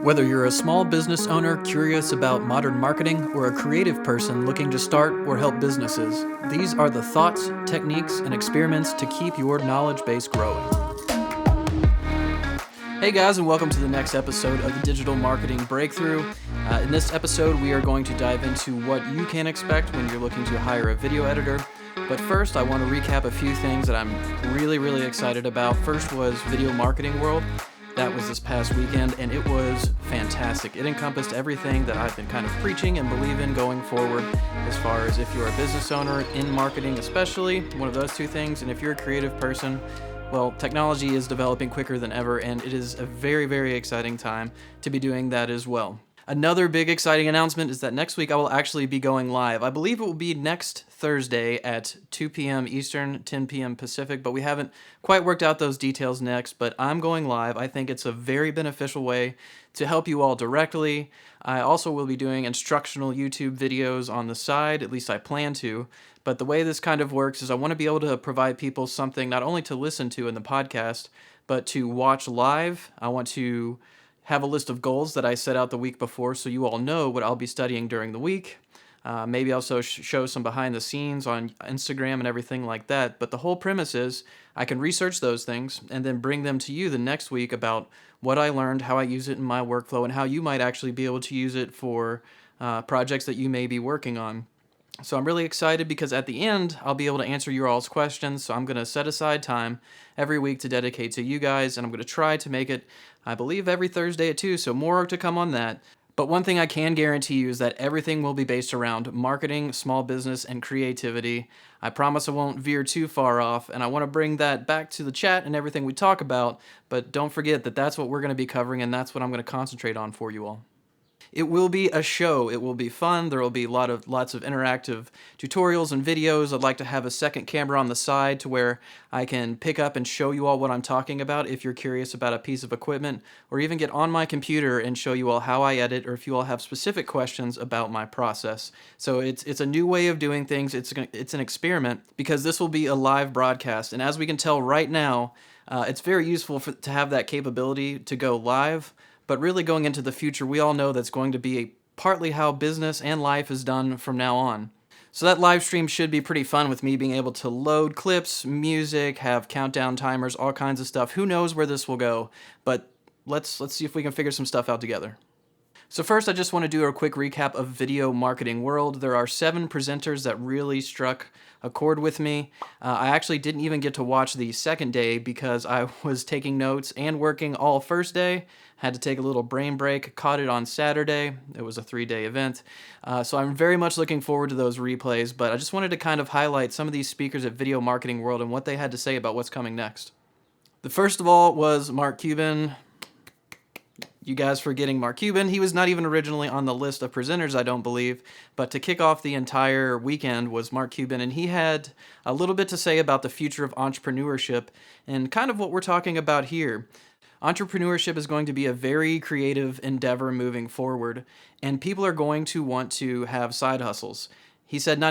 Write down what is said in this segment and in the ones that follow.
Whether you're a small business owner curious about modern marketing or a creative person looking to start or help businesses, these are the thoughts, techniques, and experiments to keep your knowledge base growing. Hey guys, and welcome to the next episode of the Digital Marketing Breakthrough. In this episode, we are going to dive into what you can expect when you're looking to hire a video editor. But first, I want to recap a few things that I'm really excited about. First was Video Marketing World. That was this past weekend, and it was fantastic. It encompassed everything that I've been kind of preaching and believe in going forward, as far as if you're a business owner, in marketing especially, one of those two things, and if you're a creative person, well, technology is developing quicker than ever, and it is a very exciting time to be doing that as well. Another big exciting announcement is that next week I will actually be going live. I believe it will be next Thursday at 2 p.m. Eastern, 10 p.m. Pacific, but we haven't quite worked out those details next, but I'm going live. I think it's a very beneficial way to help you all directly. I also will be doing instructional YouTube videos on the side, at least I plan to, but the way this kind of works is I want to be able to provide people something not only to listen to in the podcast, but to watch live. I want to have a list of goals that I set out the week before so you all know what I'll be studying during the week. Maybe also show some behind the scenes on Instagram and everything like that. But the whole premise is I can research those things and then bring them to you the next week about what I learned, how I use it in my workflow, and how you might actually be able to use it for projects that you may be working on. So I'm really excited because at the end, I'll be able to answer your all's questions. So I'm going to set aside time every week to dedicate to you guys, and I'm going to try to make it, I believe, every Thursday at 2, so more to come on that. But one thing I can guarantee you is that everything will be based around marketing, small business, and creativity. I promise I won't veer too far off, and I want to bring that back to the chat and everything we talk about, but don't forget that that's what we're going to be covering, and that's what I'm going to concentrate on for you all. It will be a show. It will be fun. There will be lots of interactive tutorials and videos. I'd like to have a second camera on the side to where I can pick up and show you all what I'm talking about if you're curious about a piece of equipment, or even get on my computer and show you all how I edit, or if you all have specific questions about my process. So it's a new way of doing things. It's an experiment because this will be a live broadcast, and as we can tell right now, it's very useful to have that capability to go live. But really going into the future, we all know that's going to be partly how business and life is done from now on. So that live stream should be pretty fun with me being able to load clips, music, have countdown timers, all kinds of stuff. Who knows where this will go, but let's see if we can figure some stuff out together. So first, I just want to do a quick recap of Video Marketing World. There are 7 presenters that really struck a chord with me. I actually didn't even get to watch the second day because I was taking notes and working all first day. Had to take a little brain break, caught it on Saturday. It was a 3-day event. So I'm very much looking forward to those replays, but I just wanted to kind of highlight some of these speakers at Video Marketing World and what they had to say about what's coming next. The first of all was Mark Cuban. You guys forgetting Mark Cuban. He was not even originally on the list of presenters, I don't believe, but to kick off the entire weekend was Mark Cuban, and he had a little bit to say about the future of entrepreneurship and kind of what we're talking about here. Entrepreneurship is going to be a very creative endeavor moving forward, and people are going to want to have side hustles. He said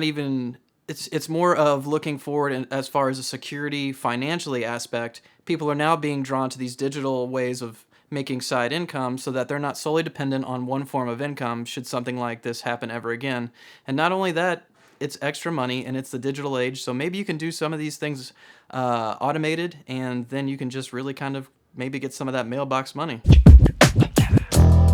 it's more of looking forward as far as a security financially aspect. People are now being drawn to these digital ways of making side income so that they're not solely dependent on one form of income should something like this happen ever again. And not only that, it's extra money and it's the digital age, so maybe you can do some of these things automated, and then you can just really kind of maybe get some of that mailbox money.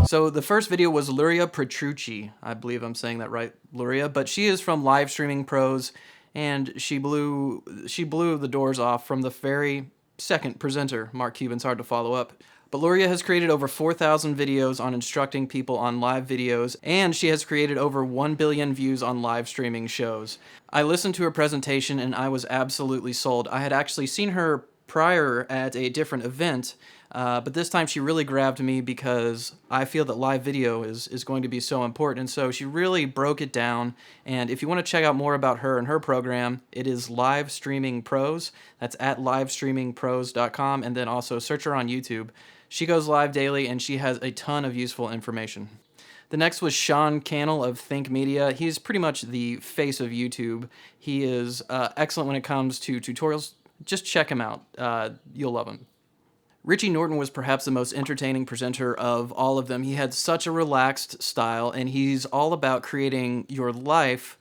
So the first video was Luria Petrucci. I believe I'm saying that right, Luria, but she is from Live Streaming Pros, and she blew the doors off from the very second presenter. Mark Cuban's hard to follow up. But Luria has created over 4,000 videos on instructing people on live videos, and she has created over 1 billion views on live streaming shows. I listened to her presentation and I was absolutely sold. I had actually seen her prior at a different event, but this time she really grabbed me because I feel that live video is going to be so important, and so she really broke it down. And if you want to check out more about her and her program, it is Live Streaming Pros. That's at livestreamingpros.com, and then also search her on YouTube. She goes live daily, and she has a ton of useful information. The next was Cannell of Think Media. He's pretty much the face of YouTube. He is excellent when it comes to tutorials. Just check him out. You'll love him. Richie Norton was perhaps the most entertaining presenter of all of them. He had such a relaxed style, and he's all about creating your life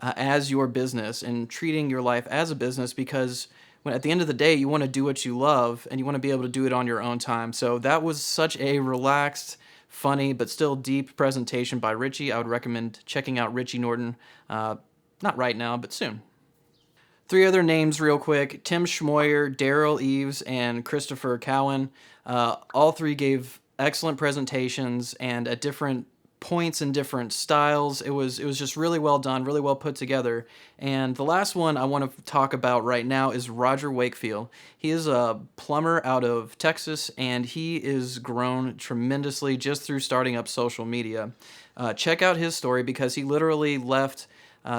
as your business and treating your life as a business, because when at the end of the day you want to do what you love and you want to be able to do it on your own time. So that was such a relaxed, funny, but still deep presentation by Richie. I would recommend checking out Richie Norton, not right now, but soon. Three other names real quick: Tim Schmoyer, Daryl Eves, and Christopher Cowan. All three gave excellent presentations and at different points and different styles. It was just really well done, really well put together. And the last one I want to talk about right now is Roger Wakefield. He is a plumber out of Texas, and he is grown tremendously just through starting up social media. Check out his story, because he literally left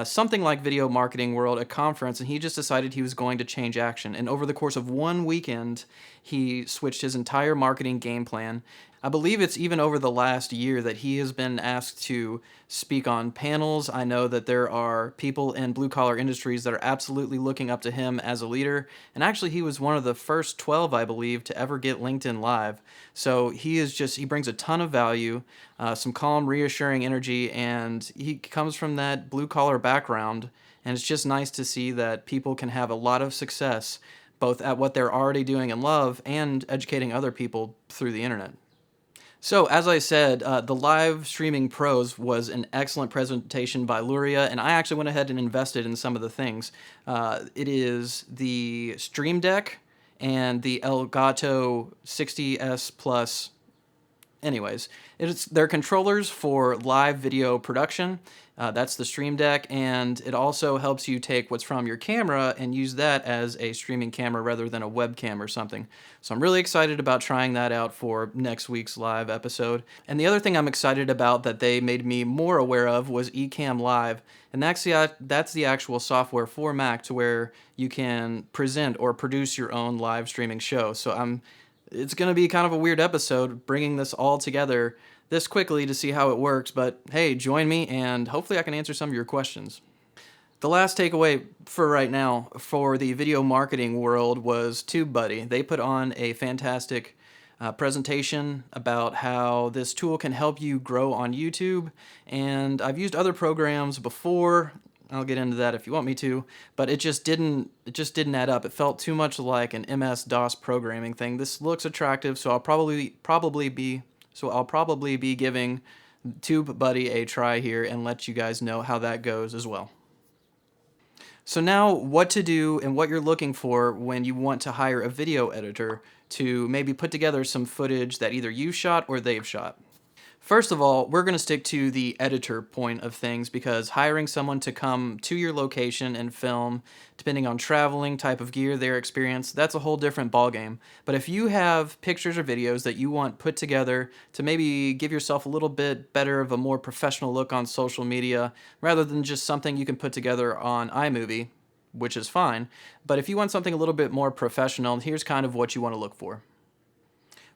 something like Video Marketing World, a conference, and he just decided he was going to change action. And over the course of one weekend, he switched his entire marketing game plan. I believe it's even over the last year that he has been asked to speak on panels. I know that there are people in blue-collar industries that are absolutely looking up to him as a leader. And actually, he was one of the first 12, I believe, to ever get LinkedIn Live. So he brings a ton of value, some calm, reassuring energy, and he comes from that blue-collar background. And it's just nice to see that people can have a lot of success, both at what they're already doing and love, and educating other people through the internet. So, as I said, the Live Streaming Pros was an excellent presentation by Luria, and I actually went ahead and invested in some of the things. It is the Stream Deck and the Elgato 60S Plus. Anyways, they're controllers for live video production. That's the Stream Deck, and it also helps you take what's from your camera and use that as a streaming camera rather than a webcam or something. So I'm really excited about trying that out for next week's live episode. And the other thing I'm excited about that they made me more aware of was Ecamm Live, and that's the actual software for Mac to where you can present or produce your own live streaming show. So it's going to be kind of a weird episode bringing this all together this quickly to see how it works, but hey, join me and hopefully I can answer some of your questions. The last takeaway for right now for the video marketing world was TubeBuddy. They put on a fantastic presentation about how this tool can help you grow on YouTube, and I've used other programs before. I'll get into that if you want me to, but it just didn't add up. It felt too much like an MS-DOS programming thing. This looks attractive, so I'll probably be giving TubeBuddy a try here and let you guys know how that goes as well. So now, what to do and what you're looking for when you want to hire a video editor to maybe put together some footage that either you shot or they've shot. First of all, we're going to stick to the editor point of things, because hiring someone to come to your location and film, depending on traveling, type of gear, their experience, that's a whole different ballgame. But if you have pictures or videos that you want put together to maybe give yourself a little bit better of a more professional look on social media, rather than just something you can put together on iMovie, which is fine, but if you want something a little bit more professional, here's kind of what you want to look for.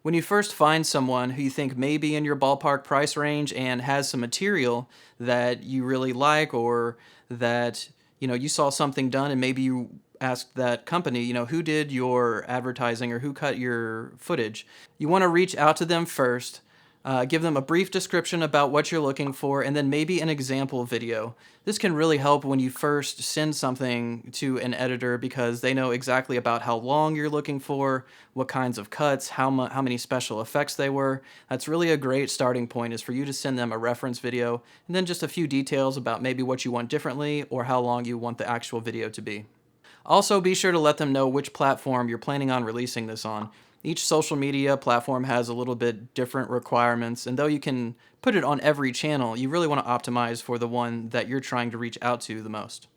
When you first find someone who you think may be in your ballpark price range and has some material that you really like, or that you saw something done and maybe you asked that company, who did your advertising or who cut your footage, you want to reach out to them first, give them a brief description about what you're looking for, and then maybe an example video. This can really help when you first send something to an editor, because they know exactly about how long you're looking for, what kinds of cuts, how many special effects they were. That's really a great starting point, is for you to send them a reference video, and then just a few details about maybe what you want differently or how long you want the actual video to be. Also, be sure to let them know which platform you're planning on releasing this on. Each social media platform has a little bit different requirements, and though you can put it on every channel, you really want to optimize for the one that you're trying to reach out to the most.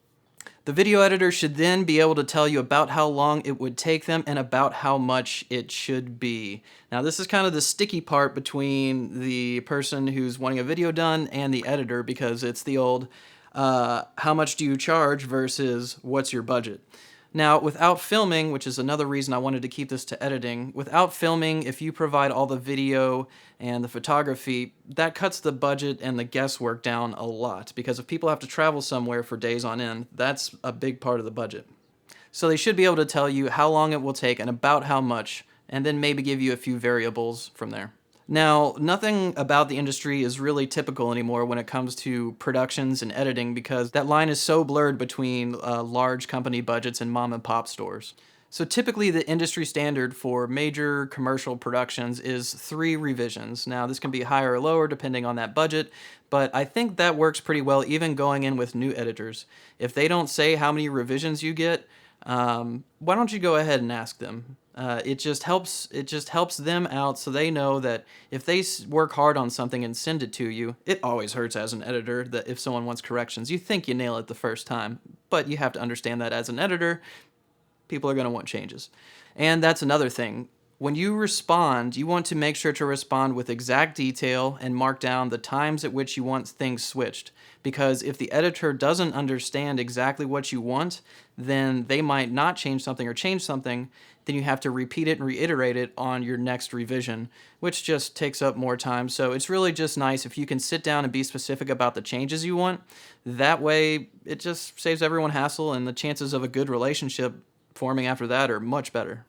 The video editor should then be able to tell you about how long it would take them and about how much it should be. Now, this is kind of the sticky part between the person who's wanting a video done and the editor, because it's the old, how much do you charge versus what's your budget? Now, without filming, which is another reason I wanted to keep this to editing, without filming, if you provide all the video and the photography, that cuts the budget and the guesswork down a lot, because if people have to travel somewhere for days on end, that's a big part of the budget. So they should be able to tell you how long it will take and about how much, and then maybe give you a few variables from there. Now, nothing about the industry is really typical anymore when it comes to productions and editing, because that line is so blurred between large company budgets and mom and pop stores. So typically the industry standard for major commercial productions is 3 revisions. Now this can be higher or lower depending on that budget, but I think that works pretty well even going in with new editors. If they don't say how many revisions you get, why don't you go ahead and ask them? It just helps them out, so they know that if they work hard on something and send it to you, it always hurts as an editor that if someone wants corrections. You think you nail it the first time, but you have to understand that as an editor, people are going to want changes. And that's another thing. When you respond, you want to make sure to respond with exact detail and mark down the times at which you want things switched. Because if the editor doesn't understand exactly what you want, then they might not change something or change something. Then you have to repeat it and reiterate it on your next revision, which just takes up more time. So it's really just nice if you can sit down and be specific about the changes you want. That way, it just saves everyone hassle, and the chances of a good relationship forming after that are much better.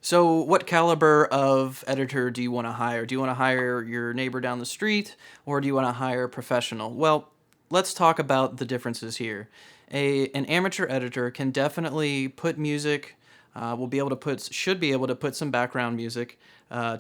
So what caliber of editor do you want to hire? Do you want to hire your neighbor down the street, or do you want to hire a professional? Well, let's talk about the differences here. An amateur editor can definitely put music, should be able to put some background music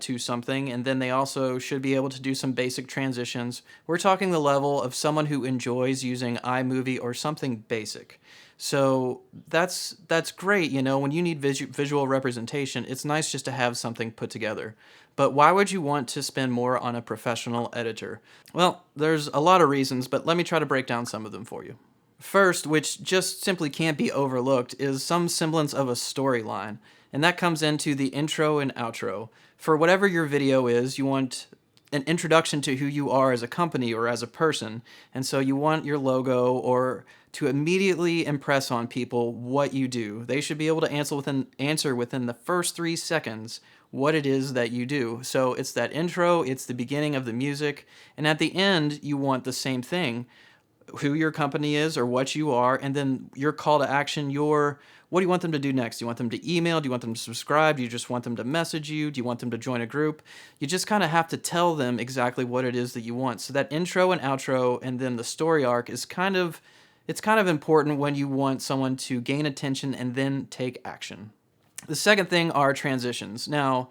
to something, and then they also should be able to do some basic transitions. We're talking the level of someone who enjoys using iMovie or something basic. So that's great, when you need visual representation, it's nice just to have something put together. But why would you want to spend more on a professional editor? Well, there's a lot of reasons, but let me try to break down some of them for you. First, which just simply can't be overlooked, is some semblance of a storyline, and that comes into the intro and outro. For whatever your video is, you want an introduction to who you are as a company or as a person, and so you want your logo or to immediately impress on people what you do. They should be able to answer within the first 3 seconds what it is that you do. So it's that intro, it's the beginning of the music, and at the end you want the same thing. Who your company is or what you are, and then your call to action, what do you want them to do next? Do you want them to email? Do you want them to subscribe? Do you just want them to message you? Do you want them to join a group? You just kind of have to tell them exactly what it is that you want. So that intro and outro and then the story arc is kind of important when you want someone to gain attention and then take action. The second thing are transitions. Now,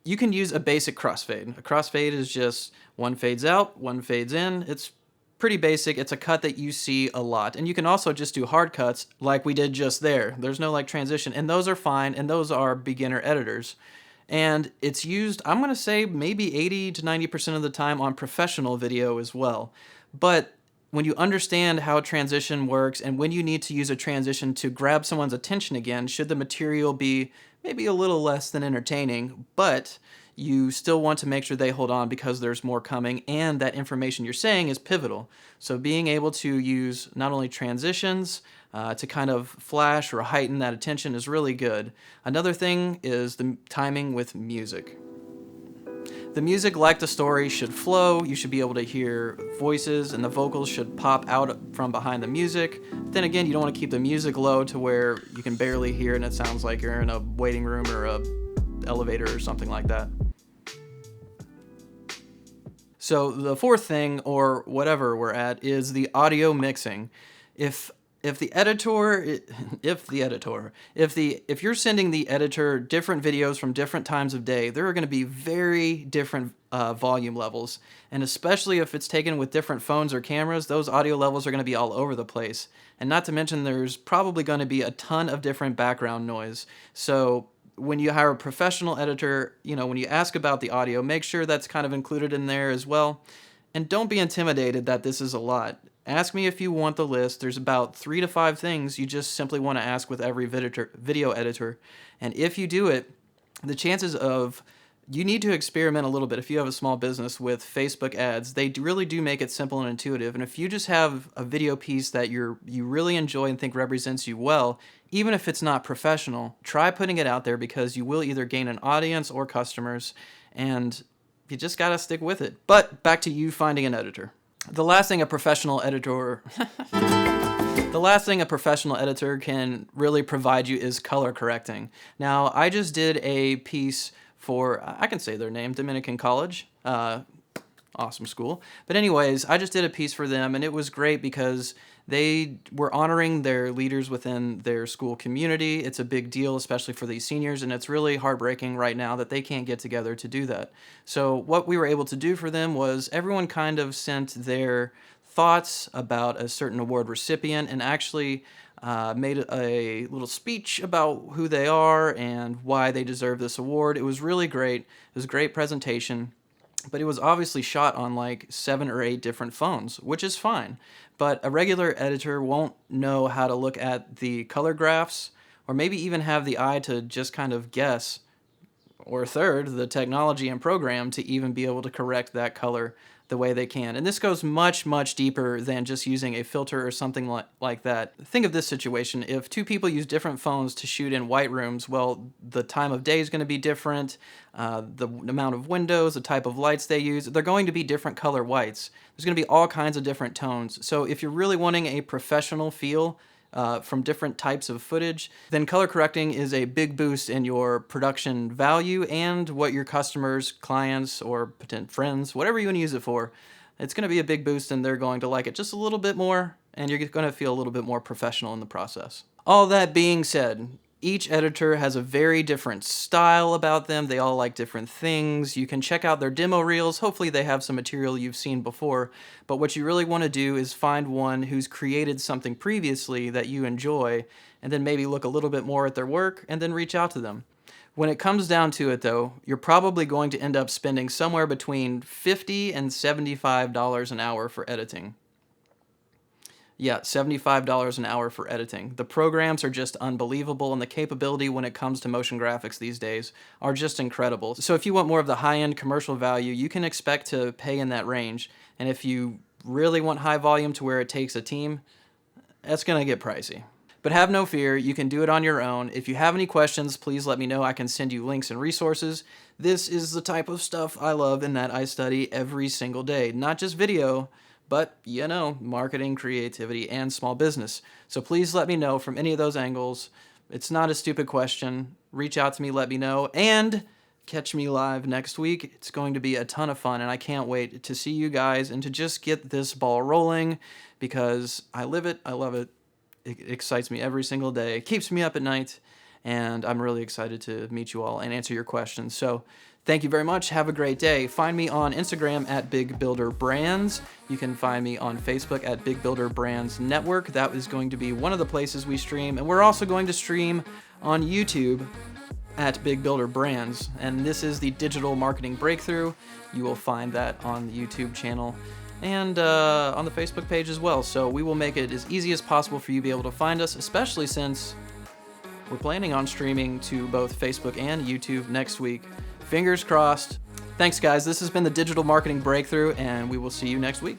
you can use a basic crossfade. A crossfade is just one fades out, one fades in. It's pretty basic. It's a cut that you see a lot. And you can also just do hard cuts like we did just there. There's no transition, and those are fine, and those are beginner editors. And it's used, I'm going to say maybe 80 to 90% of the time on professional video as well. But when you understand how transition works and when you need to use a transition to grab someone's attention again, should the material be maybe a little less than entertaining, but you still want to make sure they hold on because there's more coming, and that information you're saying is pivotal. So being able to use not only transitions to kind of flash or heighten that attention is really good. Another thing is the timing with music. The music, like the story, should flow. You should be able to hear voices, and the vocals should pop out from behind the music. Then again, you don't want to keep the music low to where you can barely hear it and it sounds like you're in a waiting room or a elevator or something like that. So the fourth thing, or whatever we're at, is the audio mixing. If you're sending the editor different videos from different times of day, there are going to be very different volume levels. And especially if it's taken with different phones or cameras, those audio levels are going to be all over the place. And not to mention, there's probably going to be a ton of different background noise. So when you hire a professional editor, when you ask about the audio, make sure that's kind of included in there as well. And don't be intimidated that this is a lot. Ask me if you want the list. There's about 3 to 5 things you just simply want to ask with every video editor. And if you do it, the chances of, you need to experiment a little bit. If you have a small business with Facebook ads, they really do make it simple and intuitive. And if you just have a video piece that you really enjoy and think represents you well, even if it's not professional, try putting it out there, because you will either gain an audience or customers, and you just got to stick with it. But back to you finding an editor. The last thing a professional editor The last thing a professional editor can really provide you is color correcting. Now, I just did a piece for, I can say their name, Dominican College. Awesome school. But anyways, I just did a piece for them, and it was great because they were honoring their leaders within their school community. It's a big deal, especially for these seniors, and it's really heartbreaking right now that they can't get together to do that. So what we were able to do for them was everyone kind of sent their thoughts about a certain award recipient and actually made a little speech about who they are and why they deserve this award. It was really great. It was a great presentation. But it was obviously shot on like 7 or 8 different phones, which is fine. But a regular editor won't know how to look at the color graphs or maybe even have the eye to just kind of guess, or third, the technology and program to even be able to correct that color the way they can. And this goes much, much deeper than just using a filter or something like that. Think of this situation. If 2 people use different phones to shoot in white rooms, well, the time of day is going to be different, the amount of windows, the type of lights they use, they're going to be different color whites. There's going to be all kinds of different tones. So if you're really wanting a professional feel, from different types of footage, then color correcting is a big boost in your production value and what your customers, clients, or potential friends, whatever you want to use it for, it's going to be a big boost and they're going to like it just a little bit more, and you're going to feel a little bit more professional in the process. All that being said, each editor has a very different style about them. They all like different things. You can check out their demo reels. Hopefully they have some material you've seen before. But what you really want to do is find one who's created something previously that you enjoy, and then maybe look a little bit more at their work and then reach out to them. When it comes down to it, though, you're probably going to end up spending somewhere between $50 and $75 an hour for editing. Yeah, $75 an hour for editing. The programs are just unbelievable, and the capability when it comes to motion graphics these days are just incredible. So if you want more of the high-end commercial value, you can expect to pay in that range. And if you really want high volume to where it takes a team, that's going to get pricey. But have no fear, you can do it on your own. If you have any questions, please let me know. I can send you links and resources. This is the type of stuff I love and that I study every single day. Not just video, but, you know, marketing, creativity, and small business. So please let me know from any of those angles. It's not a stupid question. Reach out to me, let me know, and catch me live next week. It's going to be a ton of fun, and I can't wait to see you guys and to just get this ball rolling because I live it, I love it. It excites me every single day. It keeps me up at night, and I'm really excited to meet you all and answer your questions. So thank you very much. Have a great day. Find me on Instagram at Big Builder Brands. You can find me on Facebook at Big Builder Brands Network. That is going to be one of the places we stream. And we're also going to stream on YouTube at Big Builder Brands. And this is the Digital Marketing Breakthrough. You will find that on the YouTube channel and on the Facebook page as well. So we will make it as easy as possible for you to be able to find us, especially since we're planning on streaming to both Facebook and YouTube next week. Fingers crossed. Thanks, guys. This has been the Digital Marketing Breakthrough, and we will see you next week.